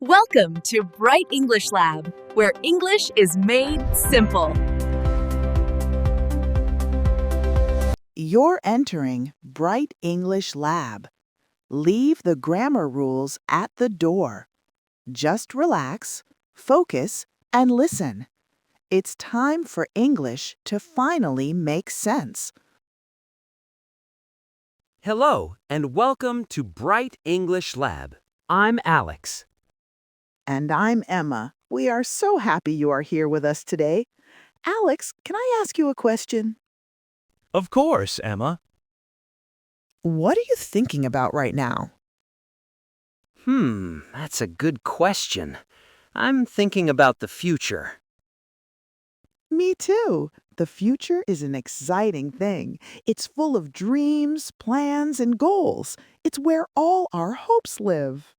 Welcome to Bright English Lab, where English is made simple. You're entering Bright English Lab. Leave the grammar rules at the door. Just relax, focus, and listen. It's time for English to finally make sense. Hello, and welcome to Bright English Lab. I'm Alex. And I'm Emma. We are so happy you are here with us today. Alex, can I ask you a question? Of course, Emma. What are you thinking about right now? That's a good question. I'm thinking about the future. Me too. The future is an exciting thing. It's full of dreams, plans, and goals. It's where all our hopes live.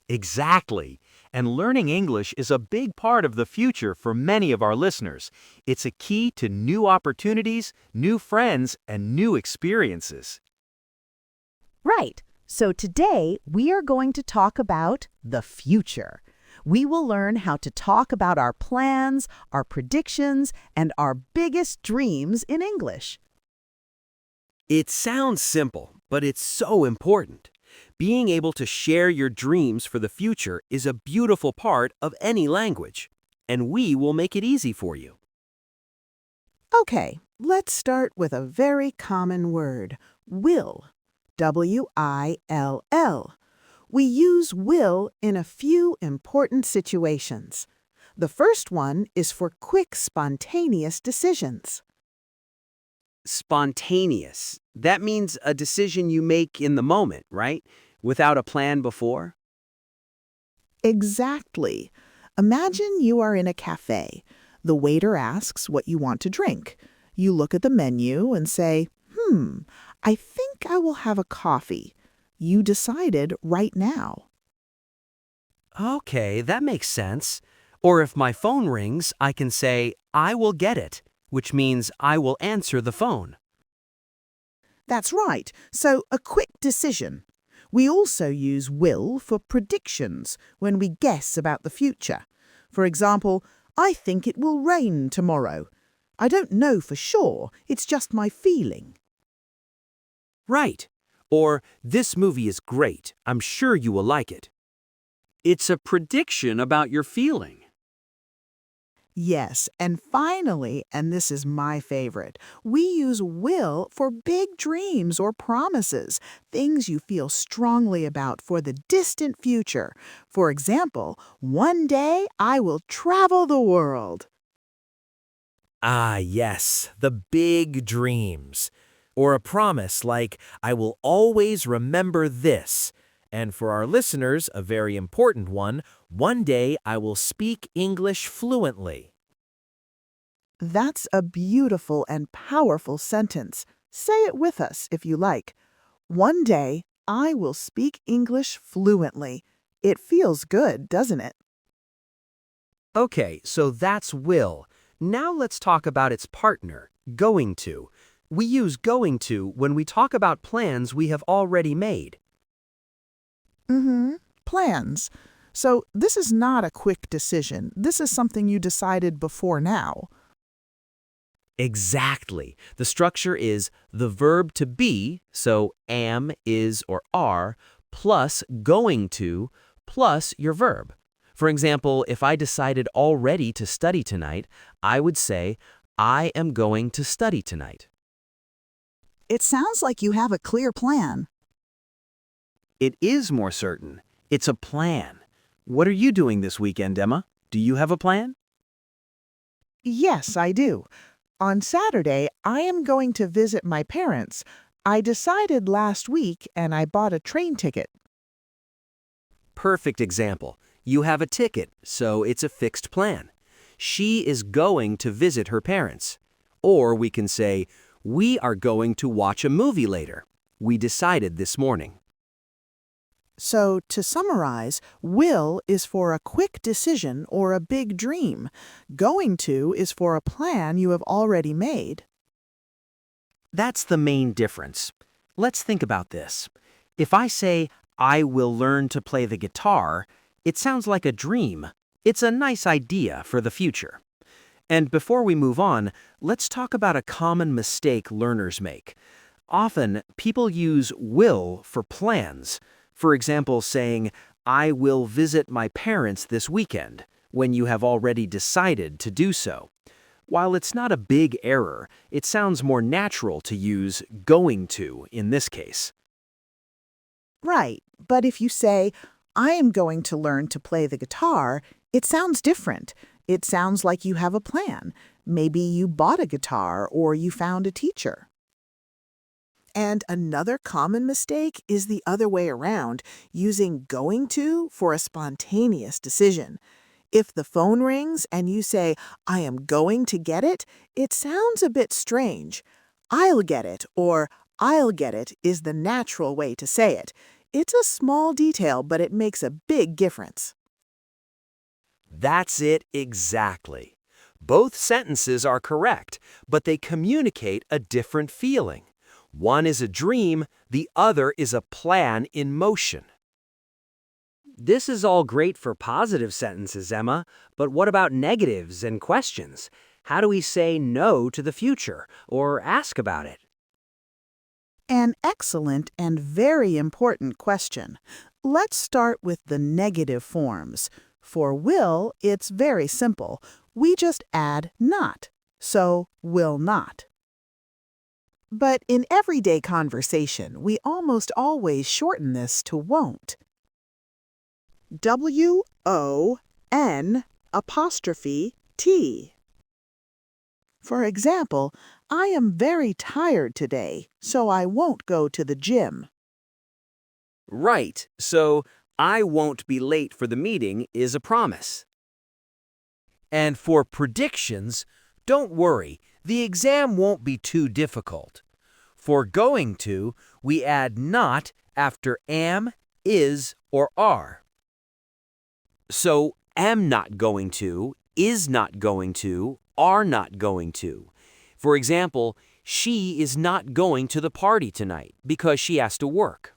Exactly. And learning English is a big part of the future for many of our listeners. It's a key to new opportunities, new friends, and new experiences. Right. So today we are going to talk about the future. We will learn how to talk about our plans, our predictions, and our biggest dreams in English. It sounds simple, but it's so important. Being able to share your dreams for the future is a beautiful part of any language, and we will make it easy for you. Okay, let's start with a very common word, will. W-I-L-L. We use will in a few important situations. The first one is for quick, spontaneous decisions. Spontaneous. That means a decision you make in the moment, right? Without a plan before? Exactly. Imagine you are in a cafe. The waiter asks what you want to drink. You look at the menu and say, I think I will have a coffee. You decided right now. Okay, that makes sense. Or if my phone rings, I can say, I will get it, which means I will answer the phone. That's right. So a quick decision. We also use will for predictions when we guess about the future. For example, I think it will rain tomorrow. I don't know for sure. It's just my feeling. Right. Or, this movie is great. I'm sure you will like it. It's a prediction about your feeling. Yes, and finally, and this is my favorite, we use will for big dreams or promises, things you feel strongly about for the distant future. For example, one day I will travel the world. Ah, yes, the big dreams. Or a promise like, I will always remember this. And for our listeners, a very important one day I will speak English fluently. That's a beautiful and powerful sentence. Say it with us if you like. One day I will speak English fluently. It feels good, doesn't it? Okay, so that's will. Now let's talk about its partner, going to. We use going to when we talk about plans we have already made. Plans. So this is not a quick decision. This is something you decided before now. Exactly. The structure is the verb to be, so am, is, or are, plus going to, plus your verb. For example, if I decided already to study tonight, I would say, I am going to study tonight. It sounds like you have a clear plan. It is more certain. It's a plan. What are you doing this weekend, Emma? Do you have a plan? Yes, I do. On Saturday, I am going to visit my parents. I decided last week and I bought a train ticket. Perfect example. You have a ticket, so it's a fixed plan. She is going to visit her parents. Or we can say, we are going to watch a movie later. We decided this morning. So, to summarize, will is for a quick decision or a big dream. Going to is for a plan you have already made. That's the main difference. Let's think about this. If I say, I will learn to play the guitar, It sounds like a dream. It's a nice idea for the future. And before we move on, let's talk about a common mistake learners make. Often, people use will for plans. For example, saying, I will visit my parents this weekend, when you have already decided to do so. While it's not a big error, it sounds more natural to use going to in this case. Right, but if you say, I am going to learn to play the guitar, it sounds different. It sounds like you have a plan. Maybe you bought a guitar or you found a teacher. And another common mistake is the other way around, using going to for a spontaneous decision. If the phone rings and you say, I am going to get it, it sounds a bit strange. I'll get it or I'll get it is the natural way to say it. It's a small detail, but it makes a big difference. That's it exactly. Both sentences are correct, but they communicate a different feeling. One is a dream, the other is a plan in motion. This is all great for positive sentences, Emma, but what about negatives and questions? How do we say no to the future or ask about it? An excellent and very important question. Let's start with the negative forms. For will, it's very simple. We just add not, so will not. But in everyday conversation, we almost always shorten this to won't. W-O-N''T. For example, I am very tired today, so I won't go to the gym. Right, so I won't be late for the meeting is a promise. And for predictions, don't worry, the exam won't be too difficult. For going to, we add not after am, is, or are. So, am not going to, is not going to, are not going to. For example, she is not going to the party tonight because she has to work.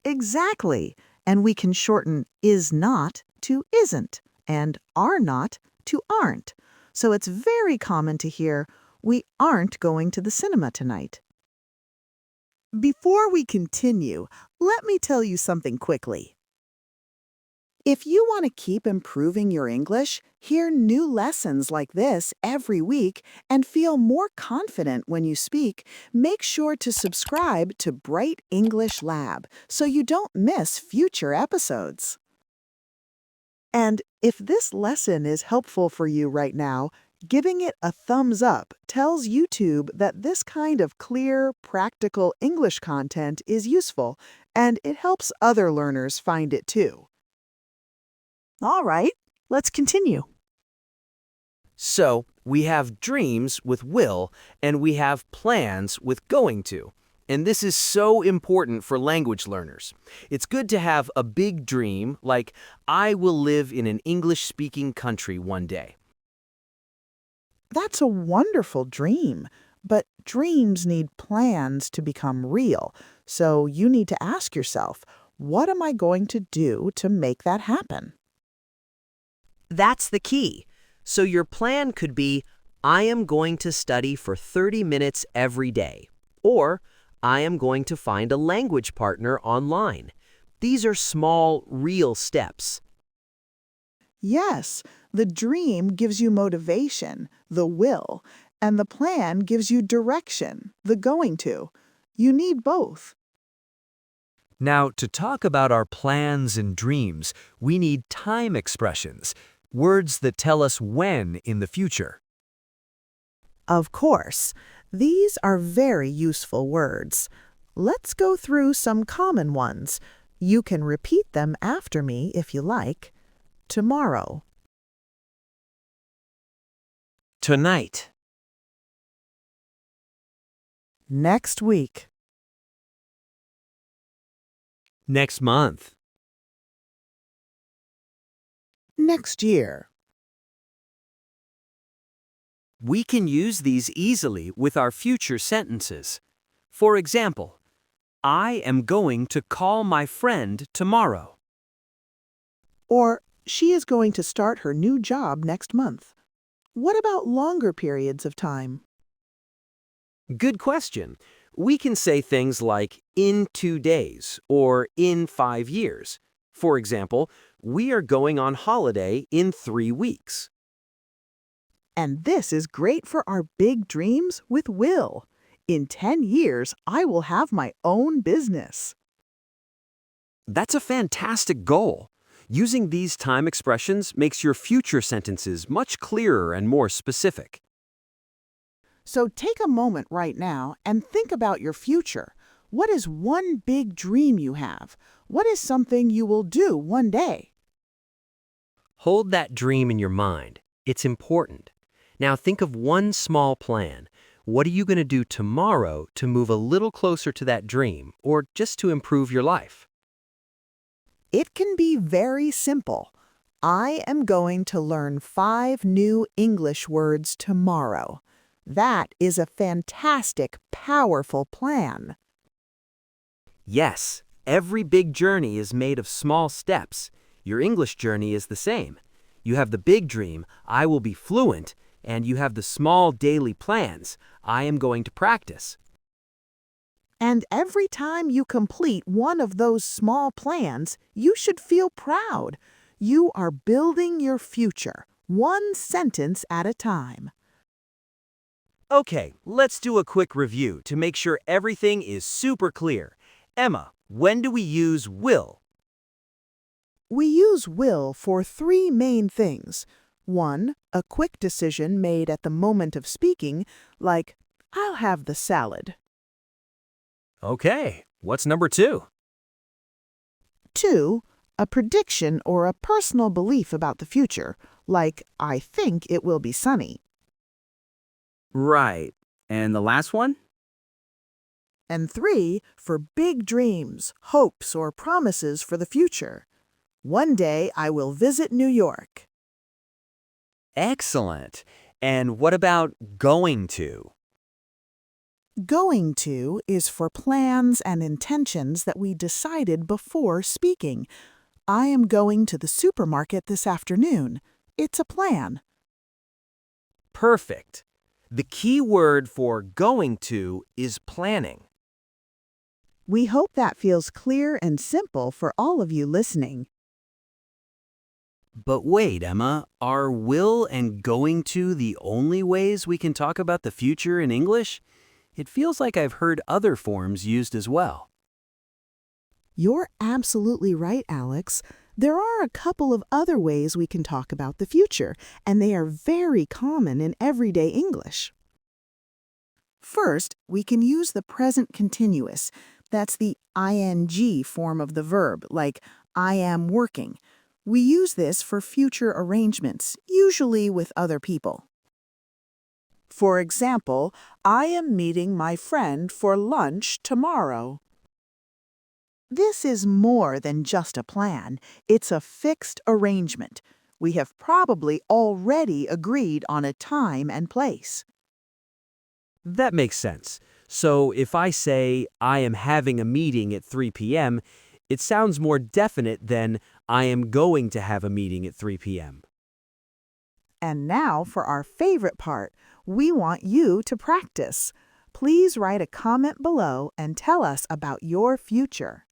Exactly, and we can shorten is not to isn't and are not to aren't. So it's very common to hear, we aren't going to the cinema tonight. Before we continue, let me tell you something quickly. If you want to keep improving your English, hear new lessons like this every week, and feel more confident when you speak, make sure to subscribe to Bright English Lab so you don't miss future episodes. And if this lesson is helpful for you right now, giving it a thumbs up tells YouTube that this kind of clear, practical English content is useful, and it helps other learners find it too. All right, let's continue. So, we have dreams with will, and we have plans with going to. And this is so important for language learners. It's good to have a big dream, like, I will live in an English-speaking country one day. That's a wonderful dream, but dreams need plans to become real. So you need to ask yourself, what am I going to do to make that happen? That's the key. So your plan could be, I am going to study for 30 minutes every day, or I am going to find a language partner online. These are small, real steps. Yes, the dream gives you motivation, the will, and the plan gives you direction, the going to. You need both. Now, to talk about our plans and dreams, we need time expressions, words that tell us when in the future. Of course, these are very useful words. Let's go through some common ones. You can repeat them after me if you like. Tomorrow, Tonight, next week, Next month. next year. we can use these easily with our future sentences. For example, I am going to call my friend tomorrow. Or she is going to start her new job next month. What about longer periods of time? Good question. We can say things like in 2 days or in 5 years. For example, we are going on holiday in 3 weeks. And this is great for our big dreams with will. In 10 years, I will have my own business. That's a fantastic goal. Using these time expressions makes your future sentences much clearer and more specific. So take a moment right now and think about your future. What is one big dream you have? What is something you will do one day? Hold that dream in your mind. It's important. Now think of one small plan. What are you going to do tomorrow to move a little closer to that dream or just to improve your life? It can be very simple. I am going to learn 5 new English words tomorrow. That is a fantastic, powerful plan. Yes, every big journey is made of small steps. Your English journey is the same. You have the big dream, I will be fluent, and you have the small daily plans, I am going to practice. And every time you complete one of those small plans, you should feel proud. You are building your future, one sentence at a time. Okay, let's do a quick review to make sure everything is super clear. Emma, when do we use will? We use will for 3 main things. 1, a quick decision made at the moment of speaking, like, I'll have the salad. Okay, what's number 2? 2, a prediction or a personal belief about the future, like, I think it will be sunny. Right. And the last one? And 3, for big dreams, hopes, or promises for the future. One day I will visit New York. Excellent. And what about going to? Going to is for plans and intentions that we decided before speaking. I am going to the supermarket this afternoon. It's a plan. Perfect. The key word for going to is planning. We hope that feels clear and simple for all of you listening. But wait, Emma, are will and going to the only ways we can talk about the future in English? It feels like I've heard other forms used as well. You're absolutely right, Alex. There are a couple of other ways we can talk about the future, and they are very common in everyday English. First, we can use the present continuous. That's the ing form of the verb, like I am working. We use this for future arrangements, usually with other people. For example, I am meeting my friend for lunch tomorrow. This is more than just a plan. It's a fixed arrangement. We have probably already agreed on a time and place. That makes sense. So if I say, I am having a meeting at 3 p.m., it sounds more definite than I am going to have a meeting at 3 p.m. And now for our favorite part. We want you to practice. Please write a comment below and tell us about your future.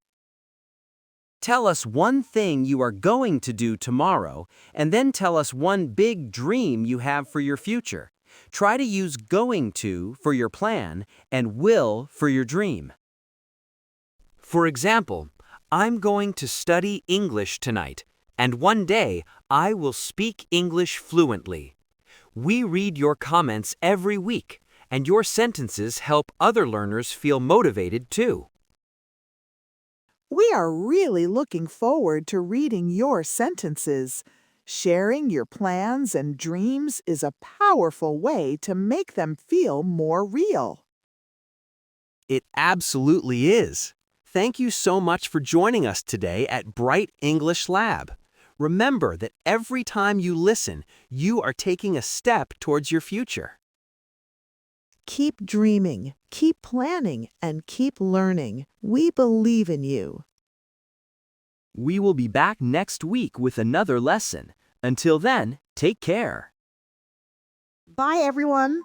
Tell us one thing you are going to do tomorrow, and then tell us one big dream you have for your future. Try to use going to for your plan and will for your dream. For example, I'm going to study English tonight, and one day I will speak English fluently. We read your comments every week, and your sentences help other learners feel motivated too. We are really looking forward to reading your sentences. Sharing your plans and dreams is a powerful way to make them feel more real. It absolutely is. Thank you so much for joining us today at Bright English Lab. Remember that every time you listen, you are taking a step towards your future. Keep dreaming, keep planning, and keep learning. We believe in you. We will be back next week with another lesson. Until then, take care. Bye, everyone.